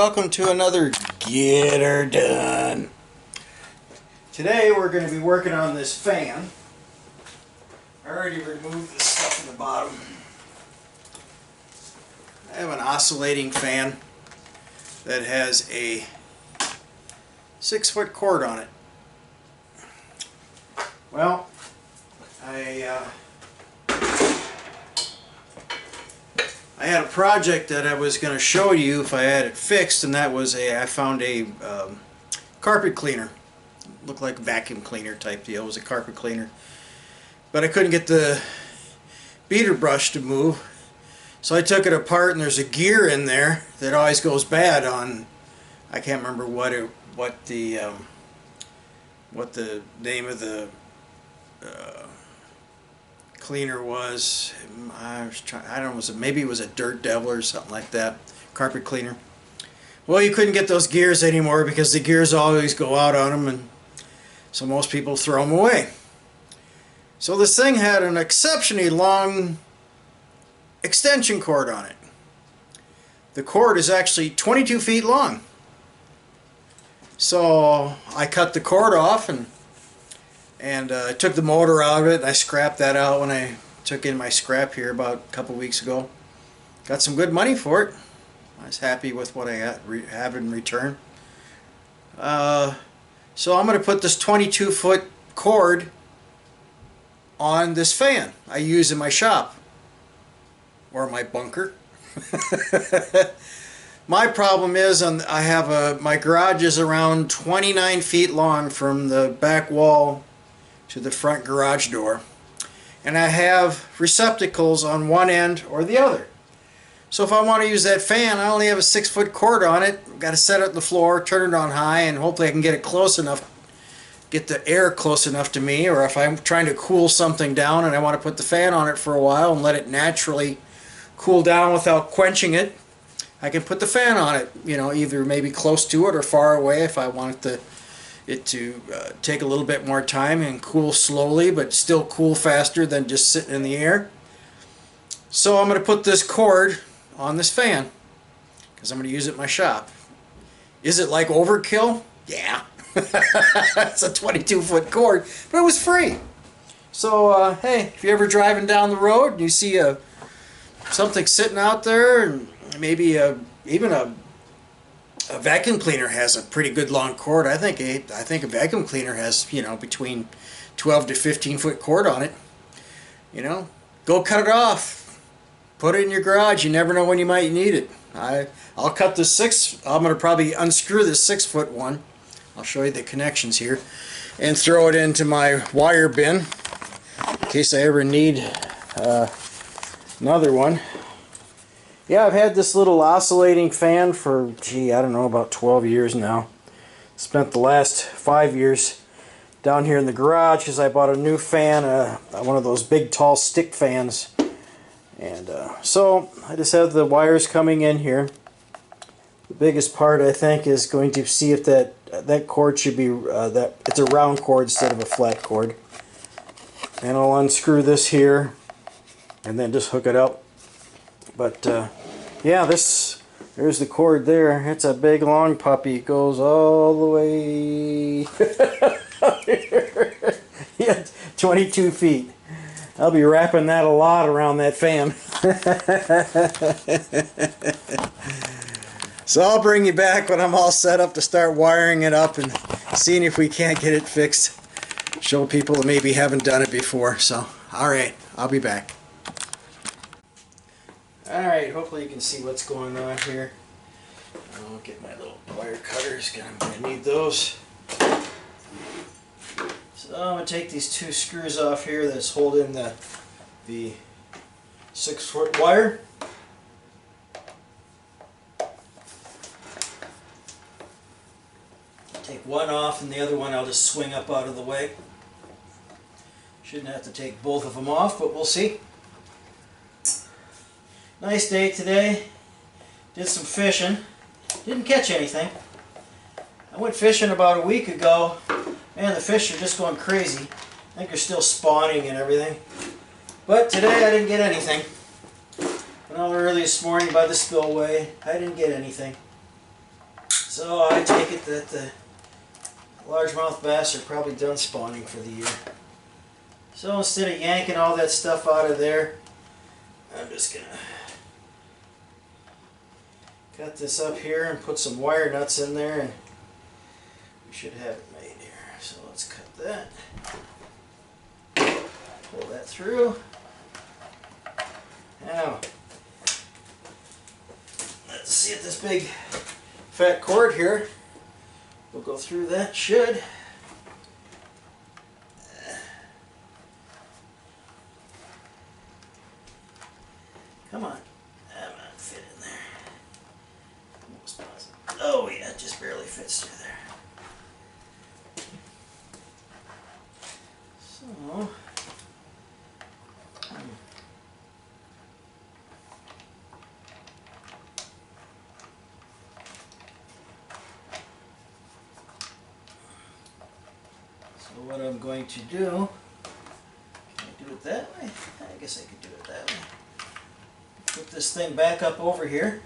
welcome to another Get Her Done. Today we're going to be working on this fan. I already removed the stuff in the bottom. I have an oscillating fan that has a 6-foot cord on it. Well, I had a project that I was going to show you if I had it fixed, and that was I found a carpet cleaner. It looked like a vacuum cleaner type deal. It was a carpet cleaner. But I couldn't get the beater brush to move. So I took it apart, and there's a gear in there that always goes bad on, I can't remember what the name of the cleaner was. I don't know, maybe it was a Dirt Devil or something like that, carpet cleaner. Well, you couldn't get those gears anymore because the gears always go out on them, and so most people throw them away. So this thing had an exceptionally long extension cord on it. The cord is actually 22 feet long. So I cut the cord off and I took the motor out of it. I scrapped that out when I took in my scrap here about a couple weeks ago. Got some good money for it. I was happy with what I have in return. So I'm going to put this 22-foot cord on this fan I use in my shop or my bunker. My problem is I have my garage is around 29 feet long from the back wall to the front garage door, and I have receptacles on one end or the other. So if I want to use that fan, I only have a 6-foot cord on it. I've got to set it on the floor, turn it on high, and hopefully I can get it close enough, get the air close enough to me. Or if I'm trying to cool something down and I want to put the fan on it for a while and let it naturally cool down without quenching it, I can put the fan on it, you know, either maybe close to it or far away if I want it to take a little bit more time and cool slowly, but still cool faster than just sitting in the air. So I'm going to put this cord on this fan because I'm going to use it in my shop. Is it like overkill? Yeah. It's a 22-foot cord, but it was free. So hey, if you're ever driving down the road and you see something sitting out there, and maybe even a vacuum cleaner has a pretty good long cord. I think a vacuum cleaner has, you know, between 12 to 15-foot cord on it. You know, go cut it off. Put it in your garage. You never know when you might need it. I'll cut the I'm going to probably unscrew this 6-foot one. I'll show you the connections here, and throw it into my wire bin in case I ever need another one. Yeah, I've had this little oscillating fan for, gee, I don't know, about 12 years now. Spent the last 5 years down here in the garage because I bought a new fan, one of those big tall stick fans. And so I just have the wires coming in here. The biggest part, I think, is going to see if that cord should be, it's a round cord instead of a flat cord. And I'll unscrew this here and then just hook it up. But yeah, there's the cord there. It's a big long puppy. It goes all the way yeah, 22 feet. I'll be wrapping that a lot around that fan. So I'll bring you back when I'm all set up to start wiring it up and seeing if we can't get it fixed. Show people that maybe haven't done it before. So, alright, I'll be back. Alright, hopefully you can see what's going on here. I'll get my little wire cutters, I'm going to need those. So I'm going to take these 2 screws off here that's holding the 6-foot wire. Take one off, and the other one I'll just swing up out of the way. Shouldn't have to take both of them off, but we'll see. Nice day today. Did some fishing. Didn't catch anything. I went fishing about a week ago. Man, the fish are just going crazy. I think they're still spawning and everything. But today I didn't get anything. Went out early this morning by the spillway. I didn't get anything. So I take it that the largemouth bass are probably done spawning for the year. So instead of yanking all that stuff out of there, I'm just gonna cut this up here and put some wire nuts in there, and we should have it made here. So let's cut that, pull that through. Now, let's see if this big fat cord here will go through that. Should. Come on. That might fit in there. Almost positive. Oh yeah, it just barely fits through there. So, what I'm going to do, can I do it that way? I guess I could do it that way. Put this thing back up over here,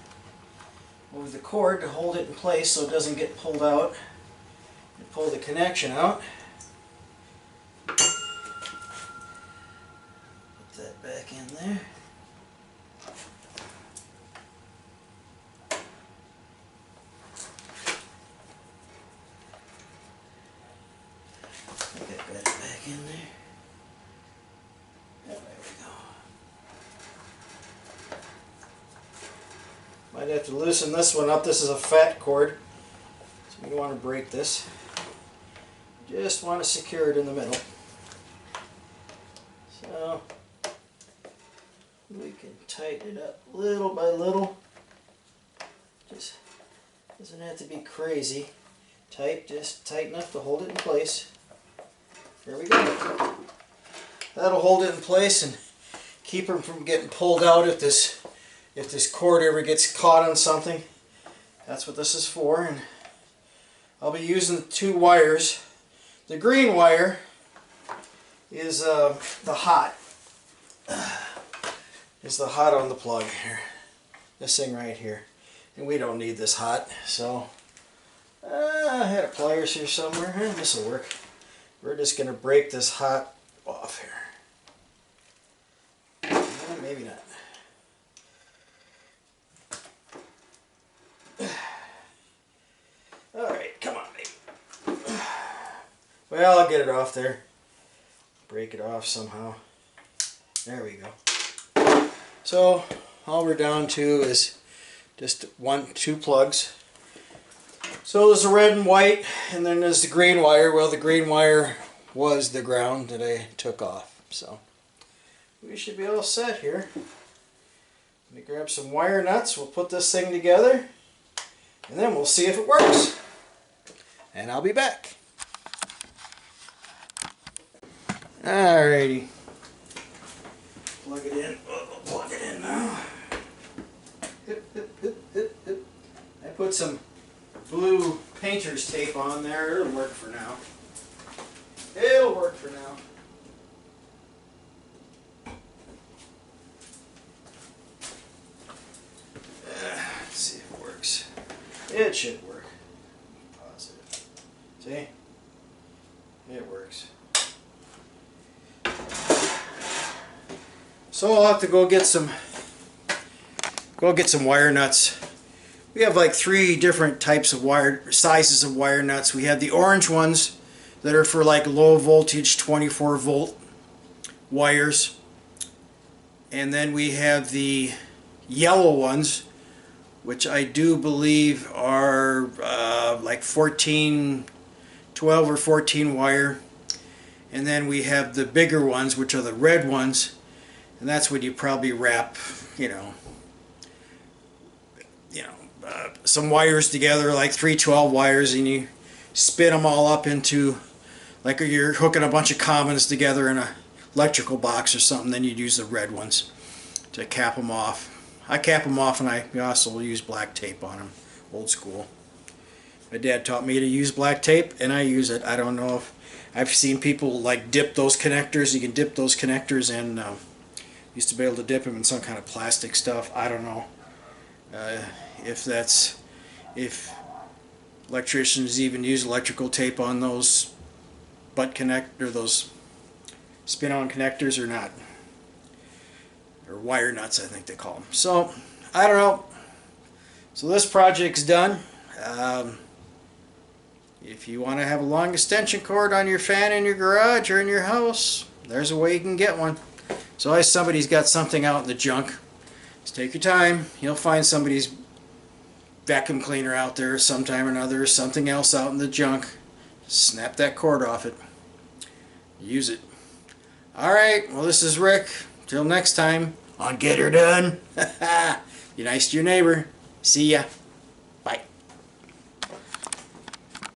over the cord to hold it in place so it doesn't get pulled out, and pull the connection out. Put that back in there. I think I've got it back in there. There we go. Might have to loosen this one up. This is a fat cord, so we don't want to break this. Just want to secure it in the middle. So we can tighten it up little by little. Just doesn't have to be crazy tight, just tight enough to hold it in place. There we go. That'll hold it in place and keep them from getting pulled out if this cord ever gets caught on something. That's what this is for. And I'll be using 2 wires. The green wire is the hot. Is the hot on the plug here. This thing right here. And we don't need this hot, so I had a pliers here somewhere. This will work. We're just going to break this hot off here. Maybe not. Alright, come on, baby. Well, I'll get it off there. Break it off somehow. There we go. So, all we're down to is just 2 plugs. So there's the red and white, and then there's the green wire. Well, the green wire was the ground that I took off. So we should be all set here. Let me grab some wire nuts. We'll put this thing together, and then we'll see if it works. And I'll be back. Alrighty. Plug it in. We'll plug it in now. I put some blue painter's tape on there. It'll work for now. It'll work for now. Let's see if it works. It should work. Positive. See? It works. So I'll have to go get some wire nuts. We have like 3 different types of sizes of wire nuts. We have the orange ones that are for like low voltage 24 volt wires. And then we have the yellow ones, which I do believe are like 12 or 14 wire. And then we have the bigger ones, which are the red ones. And that's when you probably wrap, some wires together, like 312 wires, and you spin them all up into, like you're hooking a bunch of commons together in a electrical box or something. Then you'd use the red ones to cap them off. I cap them off, and I also use black tape on them, old school. My dad taught me to use black tape, and I use it. I don't know if I've seen people like dip those connectors. You can dip those connectors in. Used to be able to dip them in some kind of plastic stuff. I don't know if Electricians even use electrical tape on those those spin-on connectors or not. Or wire nuts, I think they call them. So, I don't know. So this project's done. If you want to have a long extension cord on your fan in your garage or in your house, there's a way you can get one. So always somebody's got something out in the junk. Just take your time. You'll find somebody's vacuum cleaner out there sometime or another, or something else out in the junk. Snap that cord off it. Use it. Alright, well this is Rick. Till next time on Get Her Done. Be nice to your neighbor. See ya.